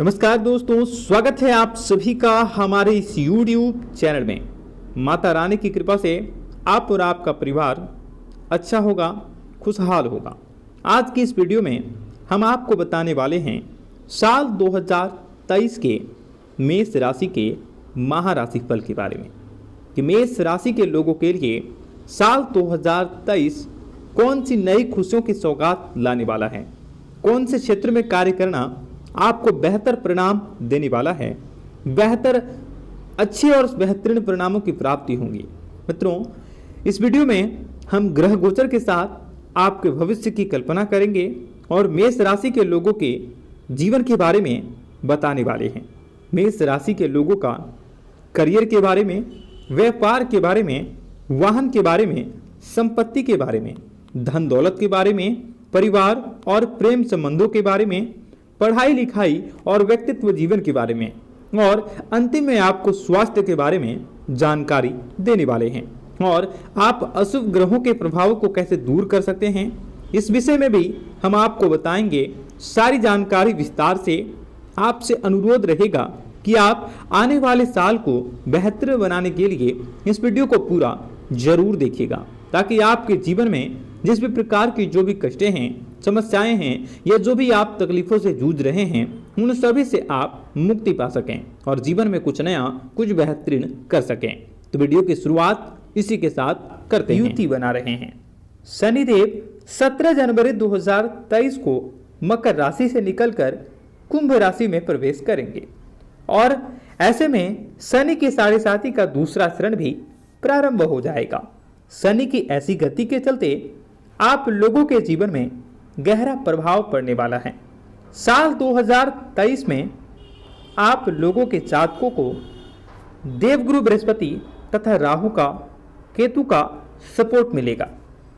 नमस्कार दोस्तों, स्वागत है आप सभी का हमारे इस YouTube चैनल में। माता रानी की कृपा से आप और आपका परिवार अच्छा होगा, खुशहाल होगा। आज की इस वीडियो में हम आपको बताने वाले हैं साल 2023 के मेष राशि के माह राशिफल के बारे में कि मेष राशि के लोगों के लिए साल 2023 कौन सी नई खुशियों की सौगात लाने वाला है, कौन से क्षेत्र में कार्य करना आपको बेहतर परिणाम देने वाला है, बेहतर अच्छे और बेहतरीन परिणामों की प्राप्ति होंगी। मित्रों, इस वीडियो में हम ग्रह गोचर के साथ आपके भविष्य की कल्पना करेंगे और मेष राशि के लोगों के जीवन के बारे में बताने वाले हैं। मेष राशि के लोगों का करियर के बारे में, व्यापार के बारे में, वाहन के बारे में, संपत्ति के बारे में, धन दौलत के बारे में, परिवार और प्रेम संबंधों के बारे में, पढ़ाई लिखाई और व्यक्तित्व जीवन के बारे में, और अंतिम में आपको स्वास्थ्य के बारे में जानकारी देने वाले हैं और आप अशुभ ग्रहों के प्रभावों को कैसे दूर कर सकते हैं, इस विषय में भी हम आपको बताएंगे। सारी जानकारी विस्तार से। आपसे अनुरोध रहेगा कि आप आने वाले साल को बेहतर बनाने के लिए इस वीडियो को पूरा जरूर देखिएगा, ताकि आपके जीवन में जिस भी प्रकार की जो भी कष्टें हैं, समस्याएं हैं या जो भी आप तकलीफों से जूझ रहे हैं, उन सभी से आप मुक्ति पा सकें और जीवन में कुछ नया, कुछ बेहतरीन कर सकें। तो वीडियो की शुरुआत इसी के साथ करते हैं। युति बना रहे हैं। शनिदेव 17 जनवरी 2023 को मकर राशि से निकलकर कुंभ राशि में प्रवेश करेंगे और ऐसे में शनि के साढ़े साथी का दूसरा चरण भी प्रारंभ हो जाएगा। शनि की ऐसी गति के चलते आप लोगों के जीवन में गहरा प्रभाव पड़ने वाला है। साल 2023 में आप लोगों के जातकों को देवगुरु बृहस्पति तथा राहु का, केतु का सपोर्ट मिलेगा,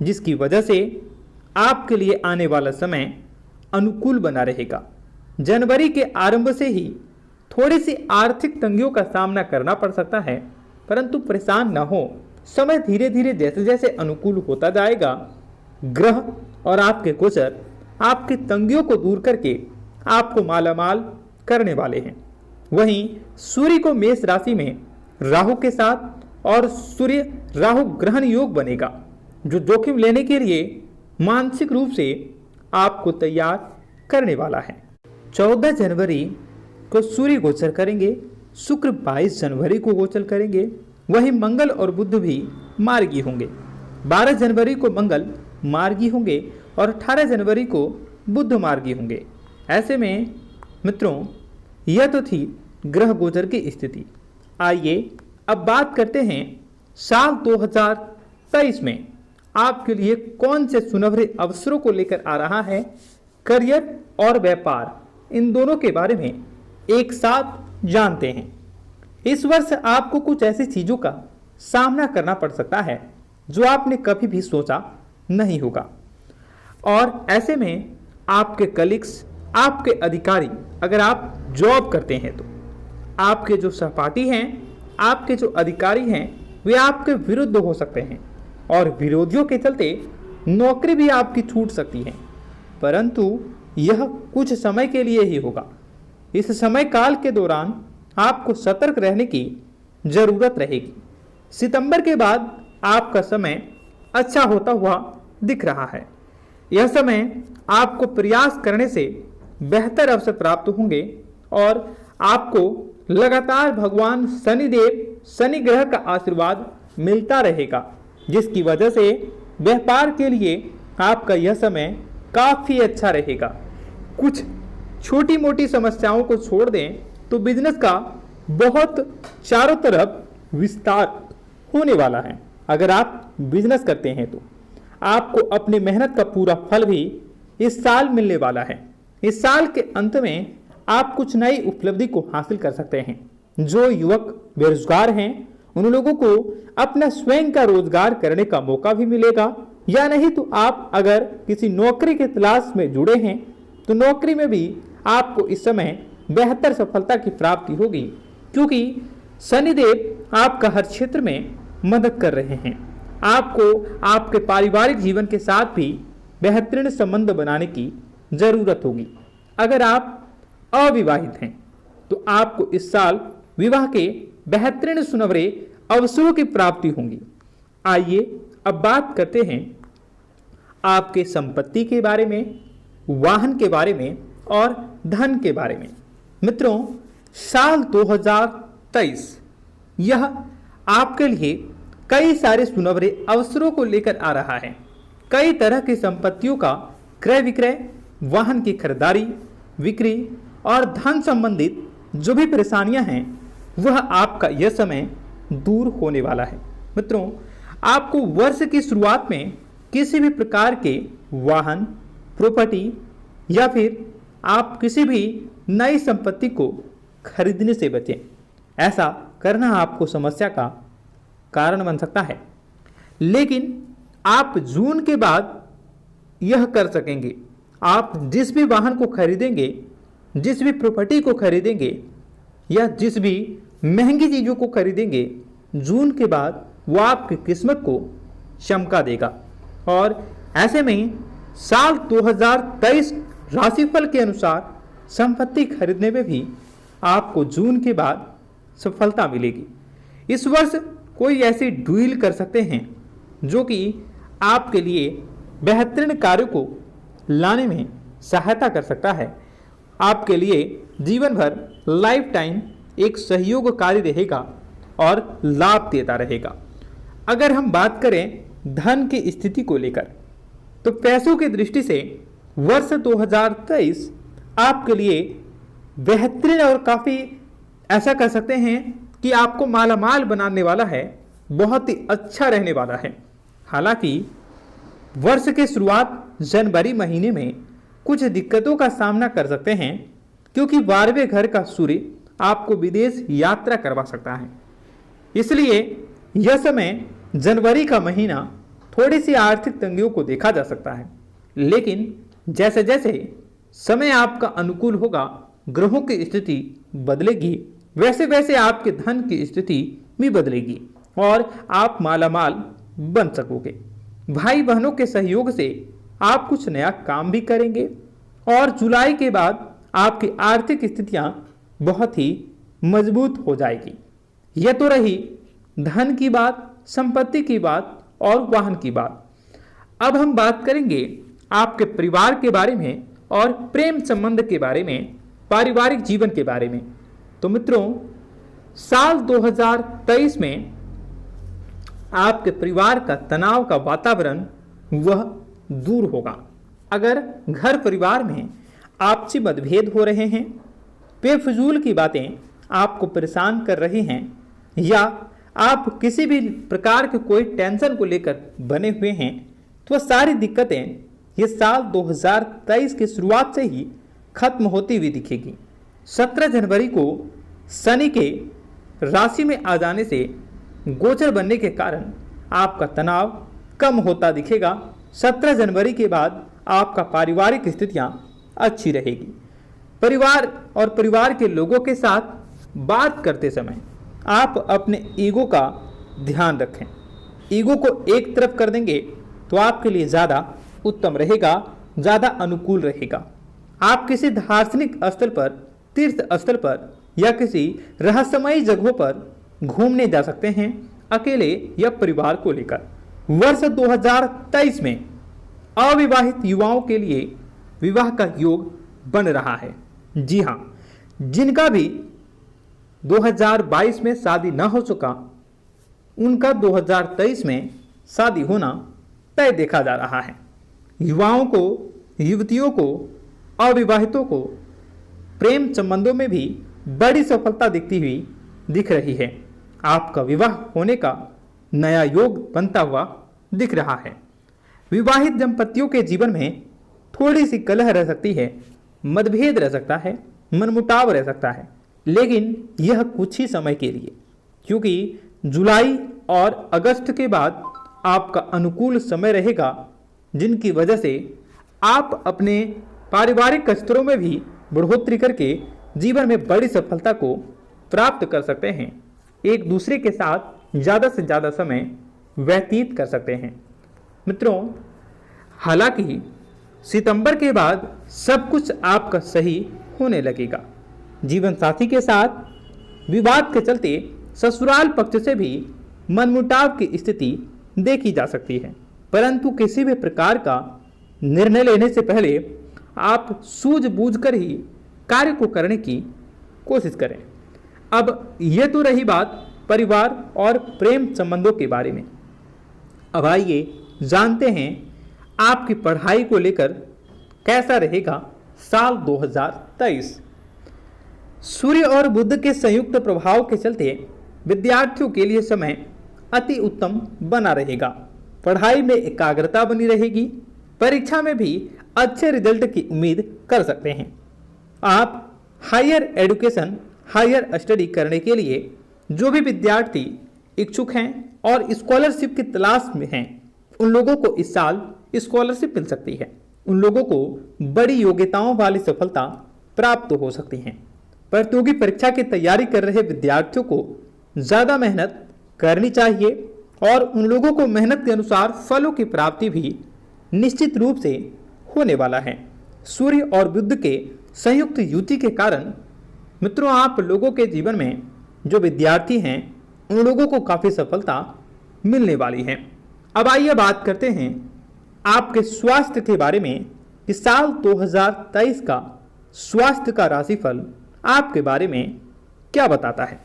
जिसकी वजह से आपके लिए आने वाला समय अनुकूल बना रहेगा। जनवरी के आरंभ से ही थोड़ी सी आर्थिक तंगियों का सामना करना पड़ सकता है, परंतु परेशान न हो। समय धीरे धीरे जैसे जैसे अनुकूल होता जाएगा, ग्रह और आपके गोचर आपकी तंगियों को दूर करके आपको मालामाल करने वाले हैं। वहीं सूर्य को मेष राशि में राहु के साथ और सूर्य राहु ग्रहण योग बनेगा, जो जोखिम लेने के लिए मानसिक रूप से आपको तैयार करने वाला है। 14 जनवरी को सूर्य गोचर करेंगे, शुक्र 22 जनवरी को गोचर करेंगे, वहीं मंगल और बुध भी मार्गी होंगे। 12 जनवरी को मंगल मार्गी होंगे और 18 जनवरी को बुध मार्गी होंगे। ऐसे में मित्रों, यह तो थी ग्रह गोचर की स्थिति। आइए अब बात करते हैं साल 2023 में आपके लिए कौन से सुनहरे अवसरों को लेकर आ रहा है। करियर और व्यापार, इन दोनों के बारे में एक साथ जानते हैं। इस वर्ष आपको कुछ ऐसी चीजों का सामना करना पड़ सकता है जो आपने कभी भी सोचा नहीं होगा, और ऐसे में आपके कलीग्स, आपके अधिकारी, अगर आप जॉब करते हैं तो आपके जो सहपाठी हैं, आपके जो अधिकारी हैं, वे आपके विरुद्ध हो सकते हैं और विरोधियों के चलते नौकरी भी आपकी छूट सकती है, परंतु यह कुछ समय के लिए ही होगा। इस समय काल के दौरान आपको सतर्क रहने की जरूरत रहेगी। सितंबर के बाद आपका समय अच्छा होता हुआ दिख रहा है। यह समय आपको प्रयास करने से बेहतर अवसर प्राप्त होंगे और आपको लगातार भगवान शनिदेव, शनि ग्रह का आशीर्वाद मिलता रहेगा, जिसकी वजह से व्यापार के लिए आपका यह समय काफी अच्छा रहेगा। कुछ छोटी मोटी समस्याओं को छोड़ दें तो बिजनेस का बहुत चारों तरफ विस्तार होने वाला है। अगर आप बिजनेस करते हैं तो आपको अपनी मेहनत का पूरा फल भी इस साल मिलने वाला है। इस साल के अंत में आप कुछ नई उपलब्धि को हासिल कर सकते हैं। जो युवक बेरोजगार हैं, उन लोगों को अपना स्वयं का रोजगार करने का मौका भी मिलेगा, या नहीं तो आप अगर किसी नौकरी की तलाश में जुड़े हैं तो नौकरी में भी आपको इस समय बेहतर सफलता की प्राप्ति होगी, क्योंकि शनिदेव आपका हर क्षेत्र में मदद कर रहे हैं। आपको आपके पारिवारिक जीवन के साथ भी बेहतरीन संबंध बनाने की जरूरत होगी। अगर आप अविवाहित हैं तो आपको इस साल विवाह के बेहतरीन सुनहरे अवसरों की प्राप्ति होंगी। आइए अब बात करते हैं आपके संपत्ति के बारे में, वाहन के बारे में और धन के बारे में। मित्रों, साल 2023 यह आपके लिए कई सारे सुनहरे अवसरों को लेकर आ रहा है। कई तरह की संपत्तियों का क्रय विक्रय, वाहन की खरीदारी, बिक्री और धन संबंधित जो भी परेशानियां हैं वह आपका यह समय दूर होने वाला है। मित्रों, आपको वर्ष की शुरुआत में किसी भी प्रकार के वाहन, प्रॉपर्टी या फिर आप किसी भी नई संपत्ति को खरीदने से बचें। ऐसा करना आपको समस्या का कारण बन सकता है, लेकिन आप जून के बाद यह कर सकेंगे। आप जिस भी वाहन को खरीदेंगे, जिस भी प्रॉपर्टी को खरीदेंगे या जिस भी महंगी चीज़ों को खरीदेंगे, जून के बाद वो आपकी किस्मत को चमका देगा। और ऐसे में साल 2023 राशिफल के अनुसार संपत्ति खरीदने में भी आपको जून के बाद सफलता मिलेगी। इस वर्ष कोई ऐसी डील कर सकते हैं जो कि आपके लिए बेहतरीन कार्य को लाने में सहायता कर सकता है। आपके लिए जीवन भर लाइफ टाइम एक सहयोगकारी रहेगा और लाभ देता रहेगा। अगर हम बात करें धन की स्थिति को लेकर, तो पैसों की दृष्टि से वर्ष 2023 आपके लिए बेहतरीन और काफ़ी ऐसा कह सकते हैं कि आपको मालामाल बनाने वाला है, बहुत ही अच्छा रहने वाला है। हालांकि वर्ष के शुरुआत जनवरी महीने में कुछ दिक्कतों का सामना कर सकते हैं, क्योंकि 12वें घर का सूर्य आपको विदेश यात्रा करवा सकता है। इसलिए यह समय जनवरी का महीना थोड़ी सी आर्थिक तंगियों को देखा जा सकता है, लेकिन जैसे जैसे समय आपका अनुकूल होगा, ग्रहों की स्थिति बदलेगी, वैसे वैसे आपके धन की स्थिति भी बदलेगी और आप मालामाल बन सकोगे। भाई बहनों के सहयोग से आप कुछ नया काम भी करेंगे और जुलाई के बाद आपकी आर्थिक स्थितियां बहुत ही मजबूत हो जाएगी। यह तो रही धन की बात, संपत्ति की बात और वाहन की बात। अब हम बात करेंगे आपके परिवार के बारे में और प्रेम संबंध के बारे में, पारिवारिक जीवन के बारे में। तो मित्रों, साल 2023 में आपके परिवार का तनाव का वातावरण वह दूर होगा। अगर घर परिवार में आपसी मतभेद हो रहे हैं, बेफजूल की बातें आपको परेशान कर रही हैं, या आप किसी भी प्रकार के कोई टेंशन को लेकर बने हुए हैं, तो सारी दिक्कतें ये साल 2023 की शुरुआत से ही खत्म होती हुई दिखेगी। 17 जनवरी को शनि के राशि में आ जाने से गोचर बनने के कारण आपका तनाव कम होता दिखेगा। 17 जनवरी के बाद आपका पारिवारिक स्थितियां अच्छी रहेगी। परिवार और परिवार के लोगों के साथ बात करते समय आप अपने ईगो का ध्यान रखें। ईगो को एक तरफ कर देंगे तो आपके लिए ज़्यादा उत्तम रहेगा, ज़्यादा अनुकूल रहेगा। आप किसी दार्शनिक स्थल पर, तीर्थ स्थल पर या किसी रहस्यमयी जगहों पर घूमने जा सकते हैं, अकेले या परिवार को लेकर। वर्ष 2023 में अविवाहित युवाओं के लिए विवाह का योग बन रहा है। जी हाँ, जिनका भी 2022 में शादी न हो चुका, उनका 2023 में शादी होना तय देखा जा रहा है। युवाओं को, युवतियों को, अविवाहितों को प्रेम संबंधों में भी बड़ी सफलता दिखती हुई दिख रही है। आपका विवाह होने का नया योग बनता हुआ दिख रहा है। विवाहित दंपतियों के जीवन में थोड़ी सी कलह रह सकती है, मतभेद रह सकता है, मनमुटाव रह सकता है, लेकिन यह कुछ ही समय के लिए, क्योंकि जुलाई और अगस्त के बाद आपका अनुकूल समय रहेगा, जिनकी वजह से आप अपने पारिवारिक स्तरों में भी बढ़ोतरी करके जीवन में बड़ी सफलता को प्राप्त कर सकते हैं। एक दूसरे के साथ ज़्यादा से ज़्यादा समय व्यतीत कर सकते हैं। मित्रों, हालांकि सितंबर के बाद सब कुछ आपका सही होने लगेगा। जीवन साथी के साथ विवाद के चलते ससुराल पक्ष से भी मनमुटाव की स्थिति देखी जा सकती है, परंतु किसी भी प्रकार का निर्णय लेने से पहले आप सूझबूझकर ही कार्य को करने की कोशिश करें। अब ये तो रही बात परिवार और प्रेम संबंधों के बारे में। अब आइए जानते हैं आपकी पढ़ाई को लेकर कैसा रहेगा साल 2023। सूर्य और बुध के संयुक्त प्रभाव के चलते विद्यार्थियों के लिए समय अति उत्तम बना रहेगा। पढ़ाई में एकाग्रता बनी रहेगी। परीक्षा में भी अच्छे रिजल्ट की उम्मीद कर सकते हैं। आप हायर एजुकेशन, हायर स्टडी करने के लिए जो भी विद्यार्थी इच्छुक हैं और स्कॉलरशिप की तलाश में हैं, उन लोगों को इस साल स्कॉलरशिप मिल सकती है। उन लोगों को बड़ी योग्यताओं वाली सफलता प्राप्त हो सकती है। प्रतियोगी परीक्षा की तैयारी कर रहे विद्यार्थियों को ज़्यादा मेहनत करनी चाहिए और उन लोगों को मेहनत के अनुसार फलों की प्राप्ति भी निश्चित रूप से होने वाला है। सूर्य और बुध के संयुक्त युति के कारण मित्रों, आप लोगों के जीवन में जो विद्यार्थी हैं उन लोगों को काफ़ी सफलता मिलने वाली है। अब आइए बात करते हैं आपके स्वास्थ्य के बारे में कि साल 2023 का स्वास्थ्य का राशिफल आपके बारे में क्या बताता है।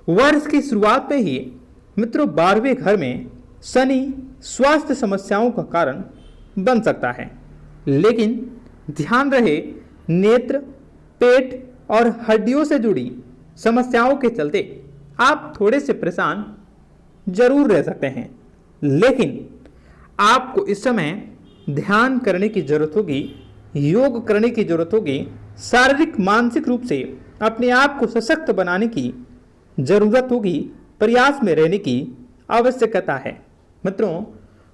वर्ष की शुरुआत में ही मित्रों 12वें घर में शनि स्वास्थ्य समस्याओं का कारण बन सकता है, लेकिन ध्यान रहे नेत्र, पेट और हड्डियों से जुड़ी समस्याओं के चलते आप थोड़े से परेशान जरूर रह सकते हैं, लेकिन आपको इस समय ध्यान करने की जरूरत होगी, योग करने की जरूरत होगी, शारीरिक मानसिक रूप से अपने आप को सशक्त बनाने की जरूरत होगी, प्रयास में रहने की आवश्यकता है। मित्रों,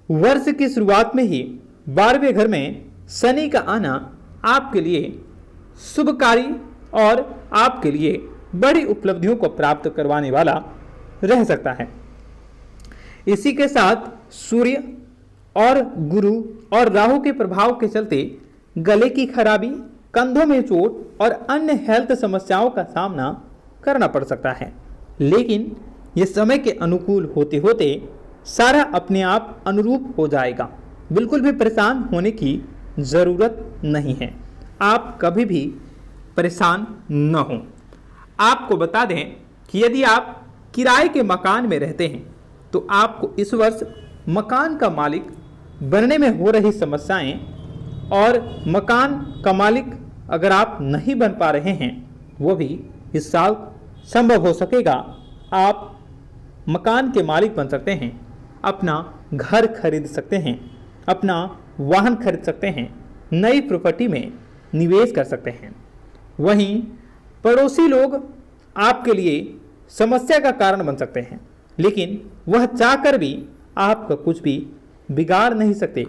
वर्ष की शुरुआत में ही 12वें घर में शनि का आना आपके लिए शुभकारी और आपके लिए बड़ी उपलब्धियों को प्राप्त करवाने वाला रह सकता है। इसी के साथ सूर्य और गुरु और राहु के प्रभाव के चलते गले की खराबी, कंधों में चोट और अन्य हेल्थ समस्याओं का सामना करना पड़ सकता है, लेकिन ये समय के अनुकूल होते होते सारा अपने आप अनुरूप हो जाएगा। बिल्कुल भी परेशान होने की ज़रूरत नहीं है। आप कभी भी परेशान न हों। आपको बता दें कि यदि आप किराए के मकान में रहते हैं तो आपको इस वर्ष मकान का मालिक बनने में हो रही समस्याएं और मकान का मालिक अगर आप नहीं बन पा रहे हैं वो भी इस साल संभव हो सकेगा। आप मकान के मालिक बन सकते हैं, अपना घर खरीद सकते हैं, अपना वाहन खरीद सकते हैं, नई प्रॉपर्टी में निवेश कर सकते हैं। वहीं पड़ोसी लोग आपके लिए समस्या का कारण बन सकते हैं, लेकिन वह चाहकर भी आपका कुछ भी बिगाड़ नहीं सकते।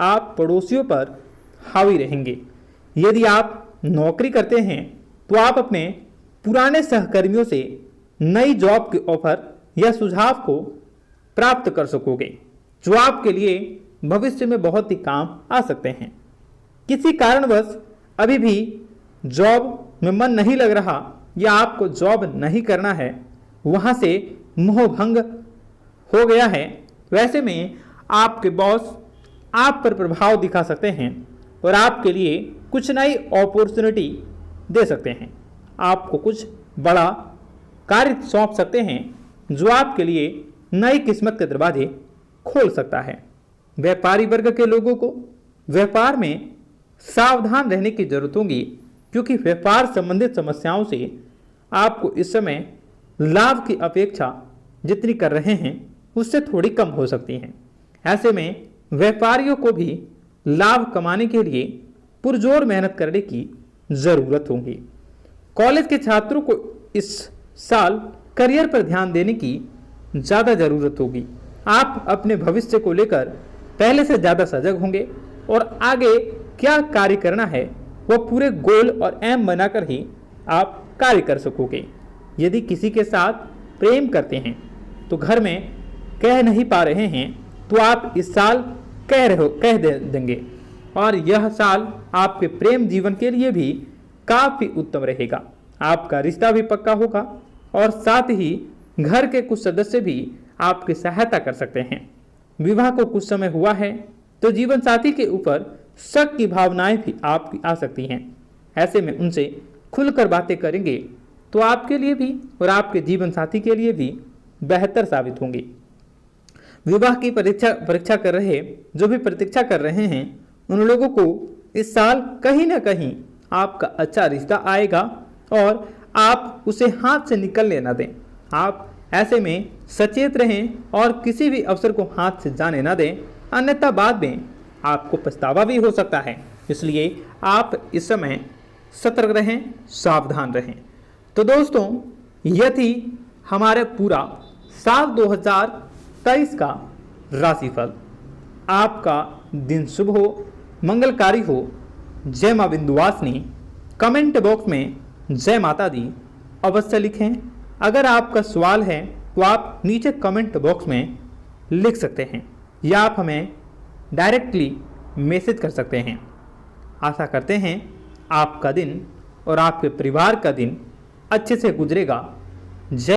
आप पड़ोसियों पर हावी रहेंगे। यदि आप नौकरी करते हैं तो आप अपने पुराने सहकर्मियों से नई जॉब के ऑफर या सुझाव को प्राप्त कर सकोगे, जो आपके लिए भविष्य में बहुत ही काम आ सकते हैं। किसी कारणवश अभी भी जॉब में मन नहीं लग रहा या आपको जॉब नहीं करना है, वहाँ से मोहभंग हो गया है, वैसे में आपके बॉस आप पर प्रभाव दिखा सकते हैं और आपके लिए कुछ नई अपॉर्चुनिटी दे सकते हैं। आपको कुछ बड़ा कार्य सौंप सकते हैं जो आपके लिए नई किस्मत के दरवाजे खोल सकता है। व्यापारी वर्ग के लोगों को व्यापार में सावधान रहने की जरूरत होगी, क्योंकि व्यापार संबंधित समस्याओं से आपको इस समय लाभ की अपेक्षा जितनी कर रहे हैं उससे थोड़ी कम हो सकती हैं। ऐसे में व्यापारियों को भी लाभ कमाने के लिए पुरजोर मेहनत करने की ज़रूरत होगी। कॉलेज के छात्रों को इस साल करियर पर ध्यान देने की ज़्यादा ज़रूरत होगी। आप अपने भविष्य को लेकर पहले से ज़्यादा सजग होंगे और आगे क्या कार्य करना है वह पूरे गोल और एम बनाकर ही आप कार्य कर सकोगे। यदि किसी के साथ प्रेम करते हैं तो घर में कह नहीं पा रहे हैं तो आप इस साल कह देंगे और यह साल आपके प्रेम जीवन के लिए भी काफी उत्तम रहेगा। आपका रिश्ता भी पक्का होगा और साथ ही घर के कुछ सदस्य भी आपकी सहायता कर सकते हैं। विवाह को कुछ समय हुआ है तो जीवन साथी के ऊपर शक की भावनाएं भी आपकी आ सकती हैं। ऐसे में उनसे खुलकर बातें करेंगे तो आपके लिए भी और आपके जीवन साथी के लिए भी बेहतर साबित होंगी। विवाह की परीक्षा कर रहे जो भी प्रतीक्षा कर रहे हैं उन लोगों को इस साल कहीं ना कहीं आपका अच्छा रिश्ता आएगा और आप उसे हाथ से निकलने ना दें। आप ऐसे में सचेत रहें और किसी भी अवसर को हाथ से जाने ना दें, अन्यथा बाद में आपको पछतावा भी हो सकता है। इसलिए आप इस समय सतर्क रहें, सावधान रहें। तो दोस्तों, यह थी हमारे पूरा साल 2023 का राशिफल। आपका दिन शुभ हो, मंगलकारी हो। जय मां विंध्यवासिनी। कमेंट बॉक्स में जय माता दी अवश्य लिखें। अगर आपका सवाल है तो आप नीचे कमेंट बॉक्स में लिख सकते हैं या आप हमें डायरेक्टली मैसेज कर सकते हैं। आशा करते हैं आपका दिन और आपके परिवार का दिन अच्छे से गुजरेगा। जय